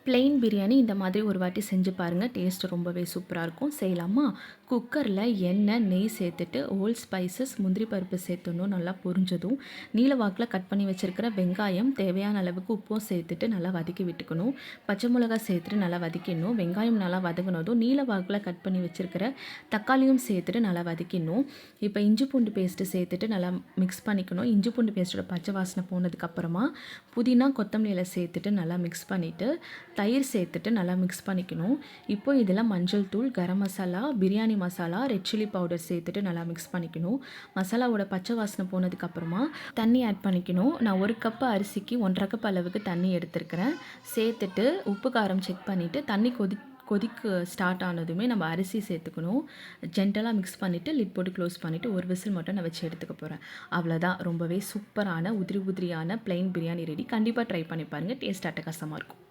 Plain biryani இந்த மாதிரி ஒரு வாட்டி செஞ்சு பாருங்கள். டேஸ்ட் ரொம்பவே சூப்பராக இருக்கும். செய்யலாமா? குக்கரில் எண்ணெய், நெய் சேர்த்துட்டு ஹோல் ஸ்பைசஸ், முந்திரி பருப்பு சேர்த்துடணும். நல்லா பொரிஞ்சதும் நீல வாக்கில் கட் பண்ணி வச்சுருக்கிற வெங்காயம், தேவையான அளவுக்கு உப்பும் சேர்த்துட்டு நல்லா வதக்கி விட்டுக்கணும். பச்சை மிளகாய் சேர்த்துட்டு நல்லா வதக்கிடணும். வெங்காயம் நல்லா வதங்கினதும் நீல வாக்கில் கட் பண்ணி வச்சுருக்கிற தக்காளியும் சேர்த்துட்டு நல்லா வதக்கிடணும். இப்போ இஞ்சி பூண்டு பேஸ்ட்டு சேர்த்துட்டு நல்லா மிக்ஸ் பண்ணிக்கணும். இஞ்சி பூண்டு பேஸ்ட்டோட பச்சை வாசனை போனதுக்கப்புறமா புதினா, கொத்தமல்லி இலை சேர்த்துட்டு நல்லா மிக்ஸ் பண்ணிவிட்டு தயிர் சேர்த்துட்டு நல்லா மிக்ஸ் பண்ணிக்கணும். இப்போ இதில் மஞ்சள் தூள், garam masala, biryani masala, red chilli powder சேர்த்துட்டு நல்லா மிக்ஸ் பண்ணிக்கணும். மசாலாவோட பச்சை வாசனை போனதுக்கப்புறமா தண்ணி ஆட் பண்ணிக்கணும். நான் 1 கப்பு அரிசிக்கு 1.5 கப் அளவுக்கு தண்ணி எடுத்துருக்கிறேன். சேர்த்துட்டு உப்பு காரம் செக் பண்ணிவிட்டு தண்ணி கொதிக்க ஸ்டார்ட் ஆனதுமே நம்ம அரிசி சேர்த்துக்கணும். ஜென்டலாக மிக்ஸ் பண்ணிவிட்டு லிட் போட்டு க்ளோஸ் பண்ணிவிட்டு ஒரு விசில் மட்டும் நான் வச்சு எடுத்துக்க போகிறேன். அவ்வளோதான். ரொம்பவே சூப்பரான உதிரியான பிளெயின் பிரியாணி ரெடி. கண்டிப்பாக ட்ரை பண்ணி பாருங்கள். டேஸ்ட் அட்டகாசமாக இருக்கும்.